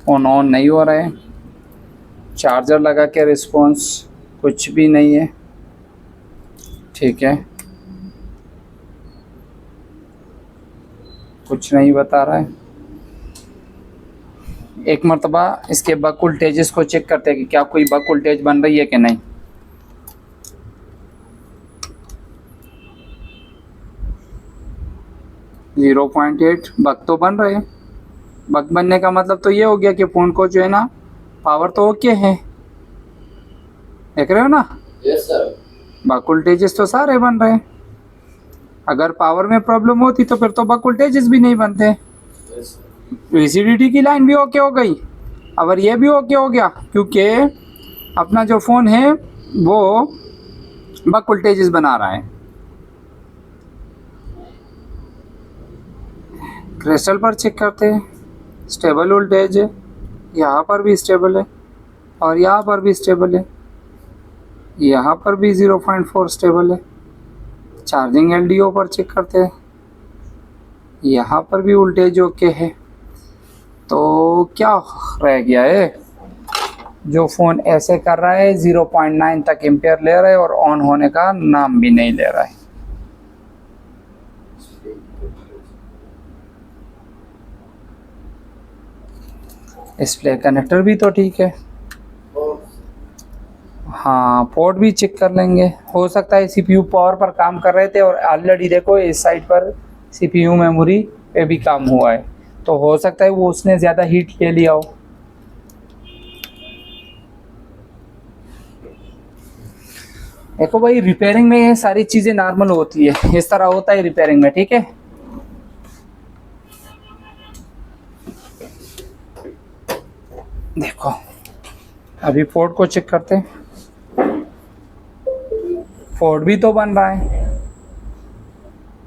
फ़ोन ऑन नहीं हो रहा है, चार्जर लगा के रिस्पॉन्स कुछ भी नहीं है, ठीक है, कुछ नहीं बता रहा है। एक मरतबा इसके बक वोल्टेजेस को चेक करते हैं कि क्या कोई बक वोल्टेज बन रही है कि नहीं। जीरो 0.8 बक तो बन रहे हैं। बक बनने का मतलब तो ये हो गया कि फ़ोन को जो है ना पावर तो ओके है, देख रहे हो ना, यस सर। बक वोल्टेजेस तो सारे बन रहे हैं। अगर पावर में प्रॉब्लम होती तो फिर तो बक वोल्टेजेस भी नहीं बनते। Yes sir. VCDT की लाइन भी ओके हो गई, और ये भी ओके हो गया, क्योंकि अपना जो फ़ोन है वो बक वोल्टेजेस बना रहा है। क्रिस्टल पर चेक करते हैं, स्टेबल वोल्टेज है, यहाँ पर भी स्टेबल है और यहाँ पर भी स्टेबल है, यहाँ पर भी 0.4 स्टेबल है। चार्जिंग LDO पर चेक करते हैं, यहाँ पर भी वोल्टेज ओके है। तो क्या रह गया है, जो फ़ोन ऐसे कर रहा है 0.9 तक एम्पेयर ले रहा है और ऑन होने का नाम भी नहीं ले रहा है। डिस्प्ले कनेक्टर भी तो ठीक है, हाँ पोर्ट भी चेक कर लेंगे। हो सकता है CPU पावर पर काम कर रहे थे और ऑलरेडी देखो इस साइड पर CPU मेमोरी पे भी काम हुआ है, तो हो सकता है वो उसने ज़्यादा हीट ले लिया हो। देखो भाई, रिपेयरिंग में ये सारी चीज़ें नॉर्मल होती है, इस तरह होता है रिपेयरिंग में, ठीक है। देखो अभी पोर्ट को चेक करते हैं, पोर्ट भी तो बन रहा है,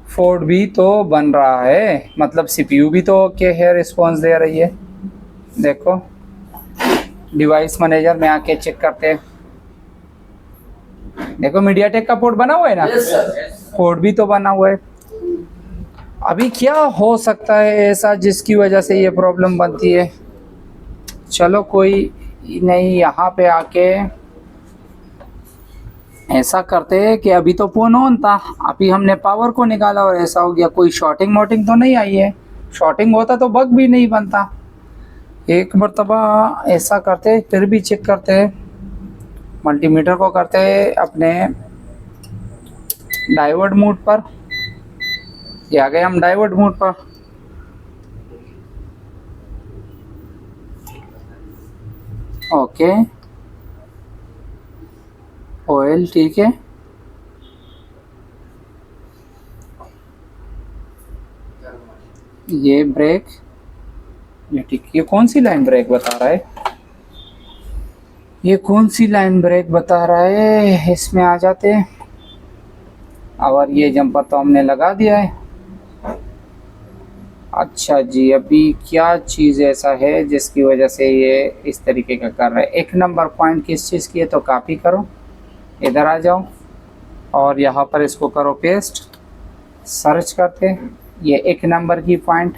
पोर्ट भी तो बन रहा है, मतलब CPU भी तो ओके है, रिस्पॉन्स दे रही है। देखो डिवाइस मैनेजर में आके चेक करते हैं, देखो मीडियाटेक का पोर्ट बना हुआ है ना, यस सर। पोर्ट भी तो बना हुआ है। अभी क्या हो सकता है ऐसा जिसकी वजह से ये प्रॉब्लम बनती है, चलो कोई नहीं, यहाँ पे आके ऐसा करते हैं कि अभी तो फोन ऑन था, अभी हमने पावर को निकाला और ऐसा हो गया, कोई शॉर्टिंग वॉटिंग तो नहीं आई है। शॉर्टिंग होता तो बग भी नहीं बनता। एक मरतबा ऐसा करते, फिर भी चेक करते हैं, मल्टीमीटर को करते हैं अपने डाइवर्ट मोड पर, ये आ गए हम डाइवर्ट मोड पर। ओके ऑयल ठीक है, ये ब्रेक, ये ठीक, ये कौन सी लाइन ब्रेक बता रहा है, ये कौन सी लाइन ब्रेक बता रहा है, इसमें आ जाते हैं। और ये जंपर तो हमने लगा दिया है। अच्छा जी, अभी क्या चीज़ ऐसा है जिसकी वजह से ये इस तरीके का कर रहा है। एक नंबर पॉइंट किस चीज़ की है, तो कॉपी करो, इधर आ जाओ और यहाँ पर इसको करो पेस्ट, सर्च करते, ये एक नंबर की पॉइंट,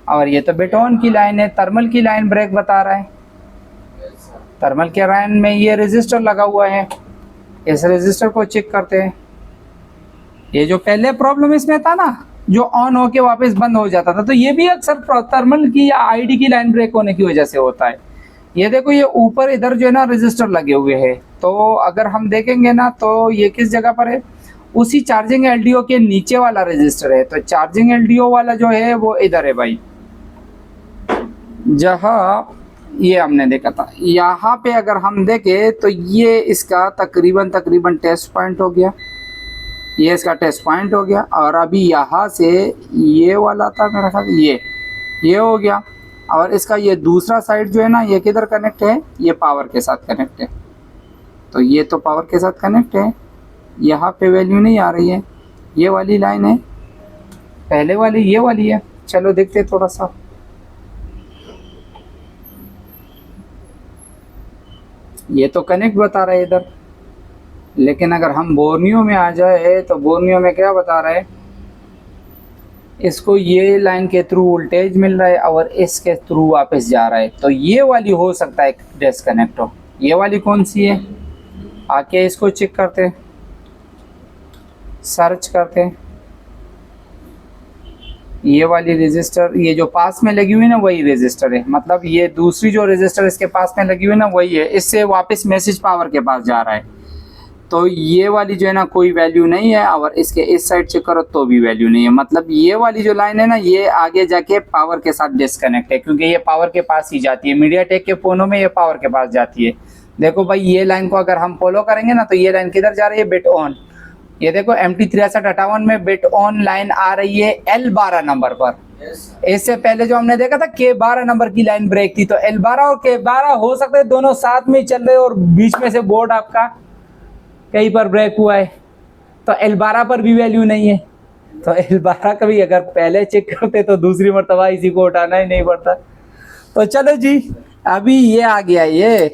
और ये तो बेटोन की लाइन है, थर्मल की लाइन ब्रेक बता रहा है। थर्मल के लाइन में ये रेजिस्टर लगा हुआ है, इस रेजिस्टर को चेक करते हैं। ये जो पहले प्रॉब्लम इसमें था ना, जो ऑन होके वापस बंद हो जाता था, तो ये भी अक्सर थर्मल की या ID की लाइन ब्रेक होने की वजह से होता है। ये देखो, ये ऊपर इधर जो है ना रजिस्टर लगे हुए हैं, तो अगर हम देखेंगे ना तो ये किस जगह पर है, उसी चार्जिंग LDO के नीचे वाला रजिस्टर है। तो चार्जिंग LDO वाला जो है वो इधर है भाई, जहाँ ये हमने देखा था। यहाँ पे अगर हम देखें तो ये इसका तकरीबन टेस्ट पॉइंट हो गया, ये इसका टेस्ट पॉइंट हो गया, और अभी यहाँ से ये वाला था मेरा ख्याल, ये हो गया, और इसका ये दूसरा साइड जो है ना, ये किधर कनेक्ट है, ये पावर के साथ कनेक्ट है। तो ये तो पावर के साथ कनेक्ट है, यहाँ पे वैल्यू नहीं आ रही है, ये वाली लाइन है, पहले वाली ये वाली है। चलो देखते थोड़ा सा, ये तो कनेक्ट बता रहा है इधर, लेकिन अगर हम बोर्नियो में आ जाए तो बोर्नियो में क्या बता रहा है, इसको ये लाइन के थ्रू वोल्टेज मिल रहा है और इसके थ्रू वापस जा रहा है। तो ये वाली हो सकता है डिस्कनेक्ट हो, ये वाली कौन सी है, आके इसको चेक करते हैं, सर्च करते हैं। ये वाली रजिस्टर, ये जो पास में लगी हुई ना वही रजिस्टर है, मतलब ये दूसरी जो रजिस्टर इसके पास में लगी हुई ना वही है, इससे वापस मैसेज पावर के पास जा रहा है। तो ये वाली जो है ना कोई वैल्यू नहीं है, और इसके इस साइड चेक करो तो भी वैल्यू नहीं है। मतलब ये वाली जो लाइन है ना ये आगे जाके पावर के साथ डिस्कनेक्ट है, क्योंकि ये पावर के पास ही जाती है। मीडियाटेक के फ़ोनों में ये पावर के पास जाती है। देखो भाई ये लाइन को अगर हम फॉलो करेंगे ना तो ये लाइन किधर जा रही है, बिट ऑन। ये देखो MT6358 में बिट ऑन लाइन आ रही है L12 नंबर पर। इससे पहले जो हमने देखा था K12 नंबर की लाइन ब्रेक थी, तो L12 और K12 हो सकता है दोनों साथ में चल रहे और बीच में से बोर्ड आपका कहीं पर ब्रेक हुआ है, तो L12 पर भी वैल्यू नहीं है। तो L12 का भी अगर पहले चेक करते तो दूसरी मरतबा इसी को उठाना ही नहीं पड़ता। तो चलो जी, अभी ये आ गया। ये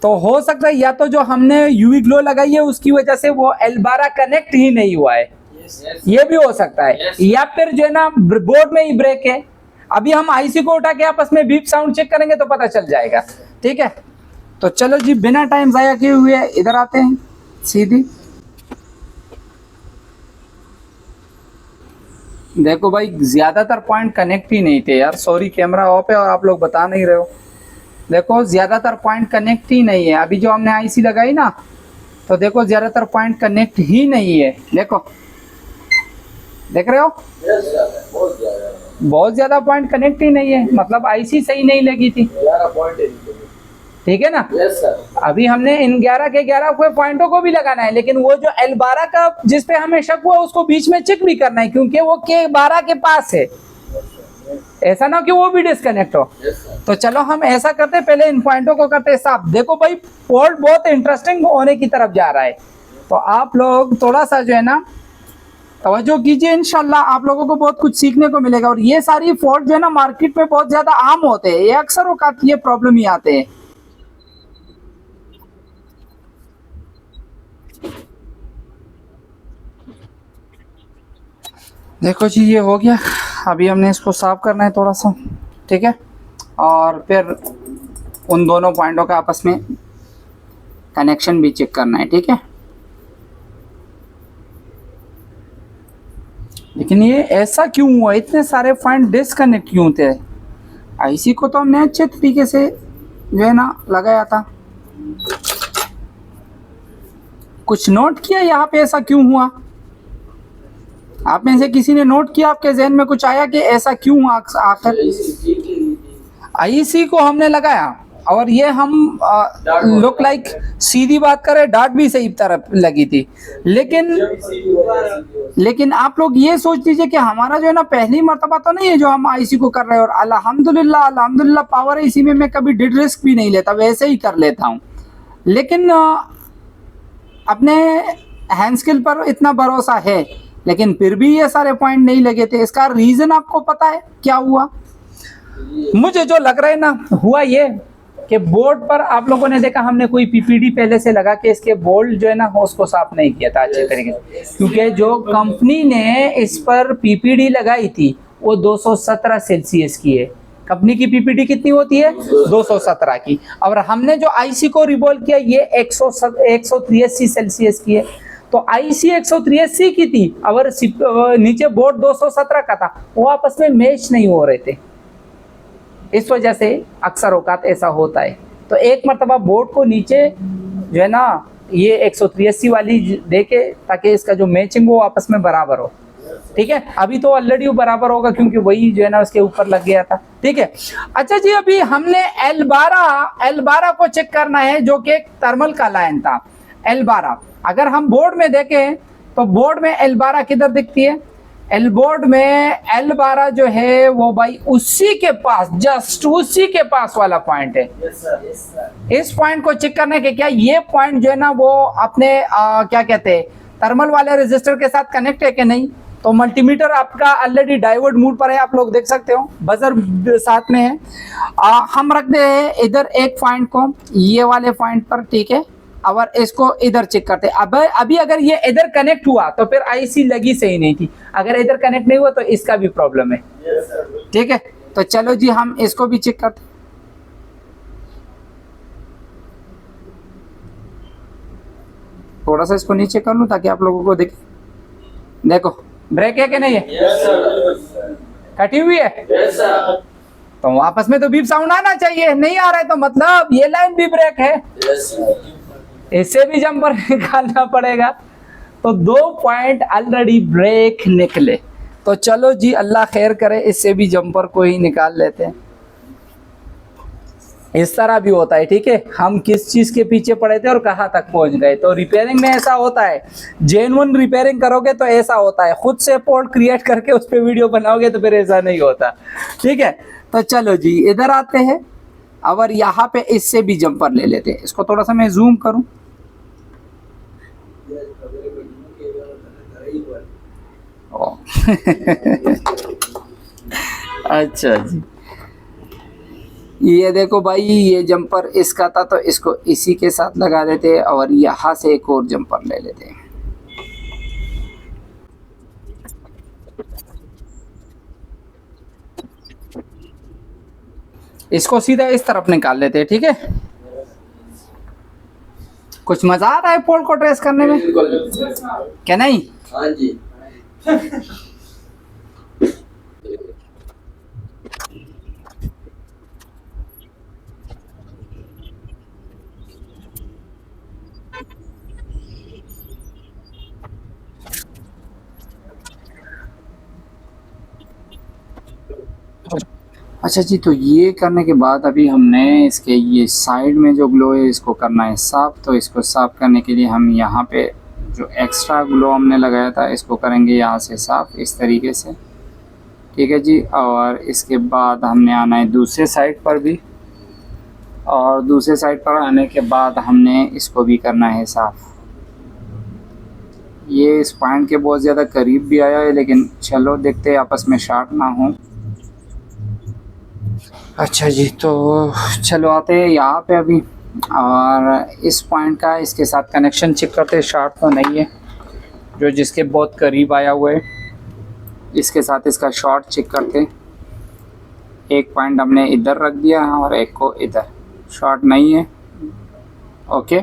तो हो सकता है या तो जो हमने यूवी ग्लो लगाई है उसकी वजह से वो L12 कनेक्ट ही नहीं हुआ है, ये भी हो सकता है, या फिर जो है ना बोर्ड में ही ब्रेक है। अभी हम आईसी को उठा के आपस में बीप साउंड चेक करेंगे तो पता चल जाएगा। ठीक है, तो चलो जी बिना टाइम जाया किए हुए इधर आते हैं सीधी। देखो भाई ज्यादातर पॉइंट कनेक्ट ही नहीं थे यार, सॉरी कैमरा ऑफ है और आप लोग बता नहीं रहे हो। देखो ज्यादातर पॉइंट कनेक्ट ही नहीं है। अभी जो हमने आईसी लगाई ना तो देखो ज्यादातर पॉइंट कनेक्ट ही नहीं है। देखो देख रहे हो, बहुत ज्यादा पॉइंट कनेक्ट ही नहीं है, मतलब आईसी सही नहीं लगी थी। ठीक है ना। अभी हमने इन 11 के 11 को पॉइंटों को भी लगाना है, लेकिन वो जो L12 का जिस पे हमें शक हुआ उसको बीच में चेक भी करना है, क्योंकि वो K12 के पास है, ऐसा ना कि वो भी डिस्कनेक्ट हो। तो चलो हम ऐसा करते, पहले इन पॉइंटों को करते साफ। देखो भाई फॉल्ट बहुत इंटरेस्टिंग होने की तरफ जा रहा है, तो आप लोग थोड़ा सा जो है ना तवज्जो कीजिए, इंशाल्लाह आप लोगों को बहुत कुछ सीखने को मिलेगा। और ये सारी फॉल्ट जो है ना मार्केट में बहुत ज्यादा आम होते हैं, ये अक्सर औकात ये प्रॉब्लम ही आते हैं। देखो जी ये हो गया, अभी हमने इसको साफ करना है थोड़ा सा। ठीक है, और फिर उन दोनों पॉइंटों का आपस में कनेक्शन भी चेक करना है। ठीक है, लेकिन ये ऐसा क्यों हुआ, इतने सारे पॉइंट डिस्कनेक्ट क्यों थे? आईसी को तो हमने अच्छे तरीके से जो है ना लगाया था। कुछ नोट किया यहाँ पे ऐसा क्यों हुआ? आप में से किसी ने नोट किया, आपके जहन में कुछ आया कि ऐसा क्यों हुआ? आखिर आईसी को हमने लगाया और ये हम लुक लाइक सीधी बात करें डार्ट भी सही तरफ लगी थी, लेकिन आप लोग ये सोच लीजिए कि हमारा जो है ना पहली मर्तबा तो नहीं है जो हम आईसी को कर रहे हैं। और अल्हम्दुलिल्लाह पावर आईसी में मैं कभी डिड रिस्क भी नहीं लेता, वैसे ही कर लेता हूँ। लेकिन अपने हैंड स्किल पर इतना भरोसा है, लेकिन फिर भी ये सारे पॉइंट नहीं लगे थे। इसका रीजन आपको पता है क्या हुआ? मुझे जो लग रहा है ना, हुआ ये कि बोर्ड पर आप लोगों ने देखा हमने कोई पीपीडी पहले से लगा के इसके बोल्ट जो है ना उसको साफ नहीं किया था अच्छे तरीके से, क्योंकि जो कंपनी ने इस पर पीपीडी लगाई थथी वो 217 सेल्सियस की है। कंपनी की पीपीडी कितनी होती है? 217 की। और हमने जो आईसी को रिवॉल्व किया ये 183 सेल्सियस की है। तो आईसी 183 की थी और नीचे बोर्ड 217 का था, वो आपस में मैच नहीं हो रहे थे। इस वजह से अक्सर औकात ऐसा होता है। तो एक मरतबा बोर्ड को नीचे जो है ना ये 183 वाली देके, ताकि इसका जो मैचिंग वो आपस में बराबर हो। ठीक है, अभी तो ऑलरेडी वो बराबर होगा क्योंकि वही जो है ना उसके ऊपर लग गया था। ठीक है, अच्छा जी, अभी हमने L12 को चेक करना है जो कि थर्मल का लाइन था। L12 अगर हम बोर्ड में देखें तो बोर्ड में L12 किधर दिखती है? बोर्ड में L12 जो है वो भाई उसी के पास, जस्ट उसी के पास वाला पॉइंट है। इस पॉइंट को चेक करने के क्या ये पॉइंट जो है ना वो अपने क्या कहते हैं थर्मल वाले रेजिस्टर के साथ कनेक्ट है कि नहीं? तो मल्टीमीटर आपका ऑलरेडी डायोड मोड पर है, आप लोग देख सकते हो, बजर साथ में है। हम रखते हैं इधर एक पॉइंट को ये वाले पॉइंट पर। ठीक है, और इसको इधर चेक करते। अब अभी अगर ये इधर कनेक्ट हुआ तो फिर आईसी लगी सही नहीं थी, अगर इधर कनेक्ट नहीं हुआ तो इसका भी प्रॉब्लम है। ठीक है, तो चलो जी हम इसको भी चेक करते। थोड़ा सा इसको नीचे कर लूँ ताकि आप लोगों को दिखे। देखो ब्रेक है कि नहीं है, Yes, sir. कटी हुई है, Yes, sir. तो आपस में तो बीप साउंड आना चाहिए, नहीं आ रहा है तो मतलब ये लाइन भी ब्रेक है, Yes, sir. इससे भी जंपर निकालना पड़ेगा। तो 2 पॉइंट ऑलरेडी ब्रेक निकले। तो चलो जी अल्लाह खैर करे, इससे भी जंपर को ही निकाल लेते हैं। इस तरह भी होता है, ठीक है, हम किस चीज़ के पीछे पड़े थे और कहाँ तक पहुंच गए। तो रिपेयरिंग में ऐसा होता है, जेन्युइन रिपेयरिंग करोगे तो ऐसा होता है, खुद से फॉल्ट क्रिएट करके उस पर वीडियो बनाओगे तो फिर ऐसा नहीं होता, ठीक है। तो चलो जी इधर आते हैं, और यहाँ पे इससे भी जंपर ले लेते हैं। इसको थोड़ा सा मैं जूम करूँ, अच्छा जी, ये देखो भाई, ये जंपर इसका था तो इसको इसी के साथ लगा देते और यहाँ से एक और जंपर ले लेते। इसको सीधा इस तरफ निकाल लेते हैं, ठीक है। कुछ मजा आ रहा है पोल को ट्रेस करने में, क्या नहीं? हाँ जी। अच्छा जी, तो ये करने के बाद अभी हमने इसके ये साइड में जो ग्लो है इसको करना है साफ़। तो इसको साफ़ करने के लिए हम यहाँ पे जो एक्स्ट्रा ग्लो हमने लगाया था इसको करेंगे यहाँ से साफ़ इस तरीके से, ठीक है जी। और इसके बाद हमने आना है दूसरे साइड पर भी, और दूसरे साइड पर आने के बाद हमने इसको भी करना है साफ़। ये इस पॉइंट के बहुत ज़्यादा करीब भी आया है, लेकिन चलो देखते हैं आपस में शॉर्ट ना हो। अच्छा जी, तो चलो आते हैं यहाँ पे अभी, और इस पॉइंट का इसके साथ कनेक्शन चेक करते हैं। शॉर्ट तो नहीं है, जो जिसके बहुत करीब आया हुआ है इसके साथ इसका शॉर्ट चेक करते हैं। एक पॉइंट हमने इधर रख दिया और एक को इधर, शॉर्ट नहीं है, ओके।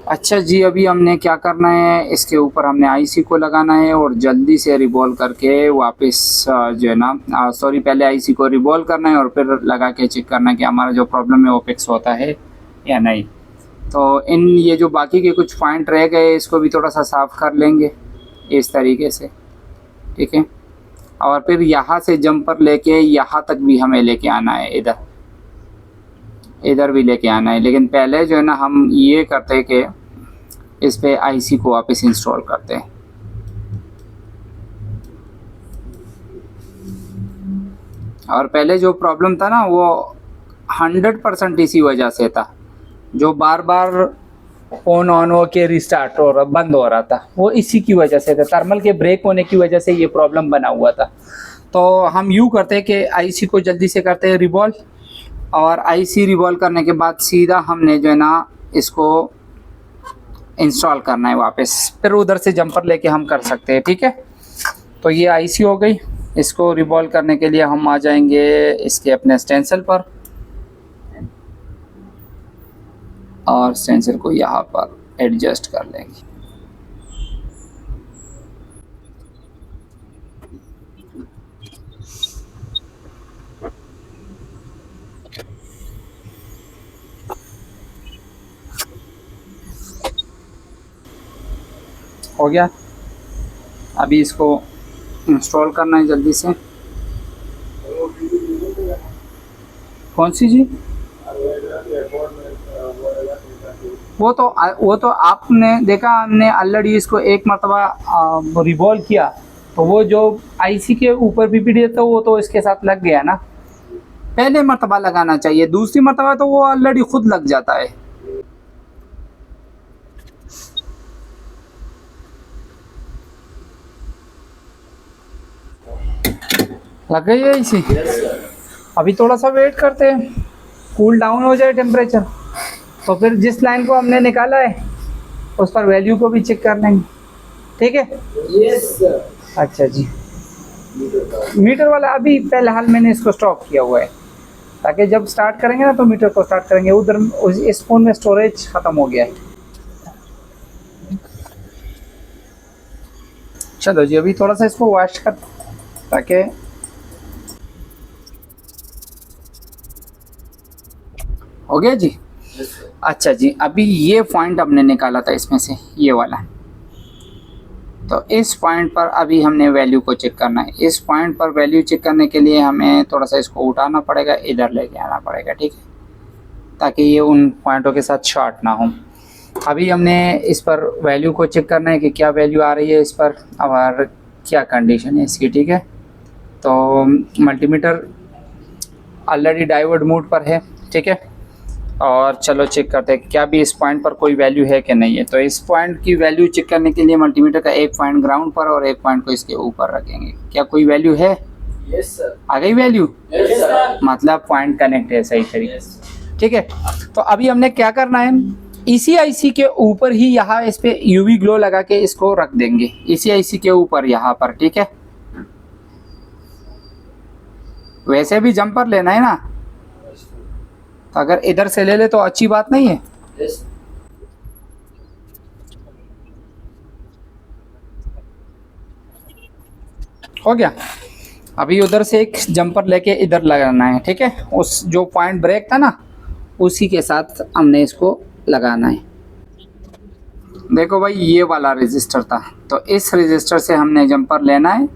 अच्छा जी, अभी हमने क्या करना है, इसके ऊपर हमने आईसी को लगाना है और जल्दी से रिवॉल्व करके वापस जो है ना, सॉरी, पहले आईसी को रिवॉल्व करना है और फिर लगा के चेक करना है कि हमारा जो प्रॉब्लम है वो फिक्स होता है या नहीं। तो इन ये जो बाकी के कुछ पॉइंट रह गए इसको भी थोड़ा सा साफ़ कर लेंगे इस तरीके से, ठीक है। और फिर यहाँ से जंपर लेके यहाँ तक भी हमें लेके आना है, इधर भी लेके आना है। लेकिन पहले जो है ना हम ये करते हैं कि इस पे आईसी को वापस इंस्टॉल करते हैं। और पहले जो प्रॉब्लम था ना वो 100% इसी वजह से था, जो बार बार ऑन हो के रिस्टार्ट और बंद हो रहा था, वो इसी की वजह से था, थर्मल के ब्रेक होने की वजह से ये प्रॉब्लम बना हुआ था। तो हम यूँ करते हैं कि आईसी को जल्दी से करते हैं रिवॉल्व, और आईसी रिवॉल्व करने के बाद सीधा हमने जो है ना इसको इंस्टॉल करना है वापस, फिर उधर से जंपर लेके हम कर सकते हैं, ठीक है। तो ये आईसी हो गई। इसको रिवॉल्व करने के लिए हम आ जाएंगे इसके अपने स्टेंसिल पर, और स्टेंसिल को यहाँ पर एडजस्ट कर लेंगे। हो गया, अभी इसको इंस्टॉल करना है जल्दी से। कौन सी जी? वो तो आपने देखा, हमने ऑलरेडी इसको एक मरतबा रिवॉल्व किया, तो वो जो आईसी के ऊपर पीपीडी था वो तो इसके साथ लग गया ना। पहले मरतबा लगाना चाहिए, दूसरी मरतबा तो वो ऑलरेडी खुद लग जाता है। लग गई है इसी। अभी थोड़ा सा वेट करते हैं, कूल डाउन हो जाए टेम्परेचर, तो फिर जिस लाइन को हमने निकाला है उस पर वैल्यू को भी चेक कर लेंगे, ठीक है। Yes sir. अच्छा जी, मीटर वाला अभी फिलहाल मैंने इसको स्टॉप किया हुआ है, ताकि जब स्टार्ट करेंगे ना तो मीटर को स्टार्ट करेंगे। उधर इस फ़ोन में स्टोरेज ख़त्म हो गया है। चलो जी अभी थोड़ा सा इसको वॉश कर ताकि हो गया जी। अच्छा जी अभी ये पॉइंट हमने निकाला था इसमें से ये वाला, तो इस पॉइंट पर अभी हमने वैल्यू को चेक करना है। इस पॉइंट पर वैल्यू चेक करने के लिए हमें थोड़ा सा इसको उठाना पड़ेगा, इधर लेके आना पड़ेगा, ठीक है, ताकि ये उन पॉइंटों के साथ शॉर्ट ना हो। अभी हमने इस पर वैल्यू को चेक करना है कि क्या वैल्यू आ रही है इस पर और क्या कंडीशन है इसकी, ठीक है। तो मल्टीमीटर ऑलरेडी डाइवर्ट मोड पर है, ठीक है, और चलो चेक करते हैं क्या भी इस पॉइंट पर कोई वैल्यू है कि नहीं है। तो इस पॉइंट की वैल्यू चेक करने के लिए मल्टीमीटर का एक पॉइंट ग्राउंड पर और एक पॉइंट को इसके ऊपर रखेंगे। क्या कोई वैल्यू है? Yes sir. आ गई वैल्यू? Yes sir. मतलब पॉइंट कनेक्ट है सही तरीके से, ठीक है। तो अभी हमने क्या करना है, ECIC के ऊपर ही यहाँ इस पे UV ग्लो लगा के इसको रख देंगे, ECIC के ऊपर यहाँ पर, ठीक है। वैसे भी जंपर लेना है ना, तो अगर इधर से ले ले तो अच्छी बात नहीं है। यस। हो गया। अभी उधर से एक जंपर लेके इधर लगाना है, ठीक है। उस जो पॉइंट ब्रेक था ना उसी के साथ हमने इसको लगाना है। देखो भाई ये वाला रजिस्टर था, तो इस रजिस्टर से हमने जंपर लेना है।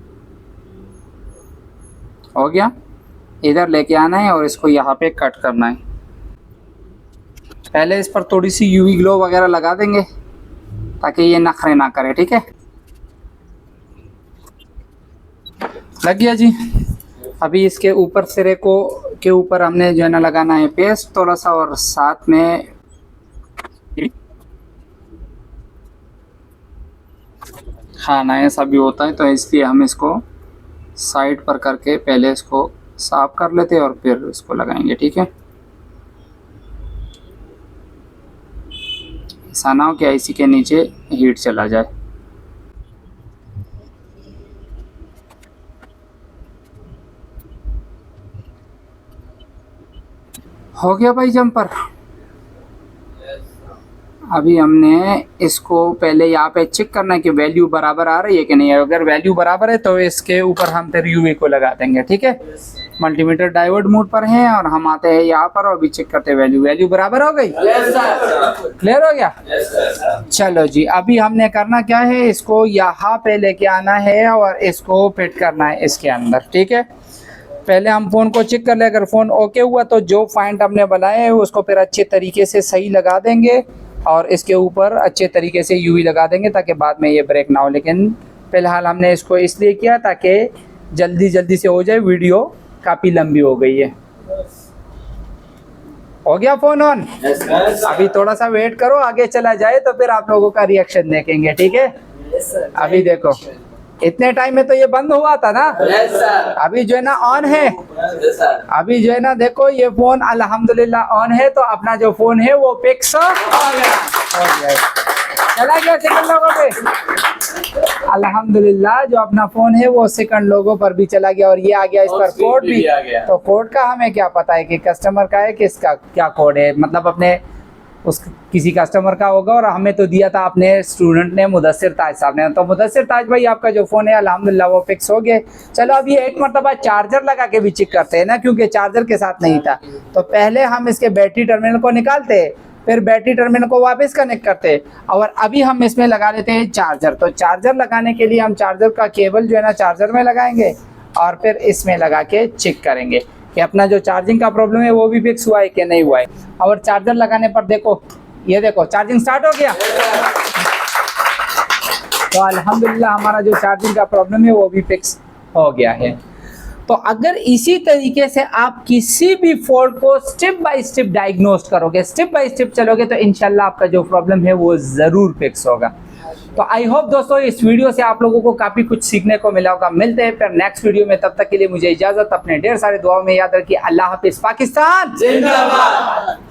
हो गया, इधर लेके आना है और इसको यहाँ पे कट करना है। पहले इस पर थोड़ी सी UV ग्लो वगैरह लगा देंगे ताकि ये नखरे ना करे, ठीक है। लग गया जी। अभी इसके ऊपर सिरे को के ऊपर हमने जो है ना लगाना है पेस्ट थोड़ा सा, और साथ में हाँ ना ऐसा भी होता है, तो इसलिए हम इसको साइड पर करके पहले इसको साफ कर लेते हैं और फिर इसको लगाएंगे, ठीक है। ऐसा ना हो कि IC के नीचे हीट चला जाए। हो गया भाई जंपर। अभी हमने इसको पहले यहाँ पे चेक करना है कि वैल्यू बराबर आ रही है कि नहीं है। अगर वैल्यू बराबर है तो इसके ऊपर हम फिर UV को लगा देंगे, ठीक है। मल्टीमीटर डाइवर्ट मोड पर है और हम आते हैं यहाँ पर और अभी चेक करते हैं वैल्यू बराबर हो गई। क्लियर हो गया? चलो जी अभी हमने करना क्या है, इसको यहाँ पे लेके आना है और इसको फिट करना है इसके अंदर, ठीक है। पहले हम फ़ोन को चेक कर ले, अगर फ़ोन ओके हुआ तो जो पॉइंट हमने बनाए हैं उसको फिर अच्छे तरीके से सही लगा देंगे और इसके ऊपर अच्छे तरीके से UV लगा देंगे ताकि बाद में ये ब्रेक ना हो। लेकिन फ़िलहाल हमने इसको इसलिए किया ताकि जल्दी से हो जाए, वीडियो काफ़ी लंबी हो गई है। हो गया फ़ोन ऑन? अभी थोड़ा सा वेट करो, आगे चला जाए तो फिर आप लोगों का रिएक्शन देखेंगे, ठीक है। अभी देखो इतने टाइम में तो ये बंद हुआ था ना, अभी जो है ना ऑन है। अभी जो है ना देखो ये फोन अल्हम्दुलिल्लाह ऑन है, तो अपना जो फोन है वो पिक्स हो गया, चला गया सेकंड लोगों पे। अल्हम्दुलिल्लाह जो अपना फोन है वो सेकंड लोगों पर भी चला गया और ये आ गया इस पर कोड भी। तो कोड का हमें क्या पता है कि कस्टमर का है, किसका क्या कोड है, मतलब अपने उस किसी कस्टमर का होगा और हमें तो दिया था अपने स्टूडेंट ने, मुदस्सिर ताज साहब ने। तो मुदस्सिर ताज भाई आपका जो फ़ोन है अल्हम्दुलिल्लाह वो फिक्स हो गए। चलो अब ये एक मरतबा चार्जर लगा के भी चेक करते हैं ना, क्योंकि चार्जर के साथ नहीं था। तो पहले हम इसके बैटरी टर्मिनल को निकालते, फिर बैटरी टर्मिनल को वापस कनेक्ट करते और अभी हम इसमें लगा लेते हैं चार्जर। तो चार्जर लगाने के लिए हम चार्जर का केबल जो है ना चार्जर में लगाएंगे और फिर इसमें लगा के चेक करेंगे कि अपना जो चार्जिंग का प्रॉब्लम है वो भी फिक्स हुआ है कि नहीं हुआ है। और चार्जर लगाने पर देखो, ये देखो चार्जिंग स्टार्ट हो गया। तो अल्हम्दुलिल्लाह हमारा जो चार्जिंग का प्रॉब्लम है वो भी फिक्स हो गया है। तो अगर इसी तरीके से आप किसी भी फॉल्ट को स्टेप बाय स्टेप डायग्नोस्ट करोगे, स्टेप बाय स्टेप चलोगे, तो इंशाल्लाह आपका जो प्रॉब्लम है वो ज़रूर फिक्स होगा। तो आई होप दोस्तों इस वीडियो से आप लोगों को काफ़ी कुछ सीखने को मिला होगा। मिलते हैं फिर नेक्स्ट वीडियो में, तब तक के लिए मुझे इजाज़त। अपने ढेर सारे दुआओं में याद रखिए। अल्लाह हाफिज़। पाकिस्तान जिंदाबाद।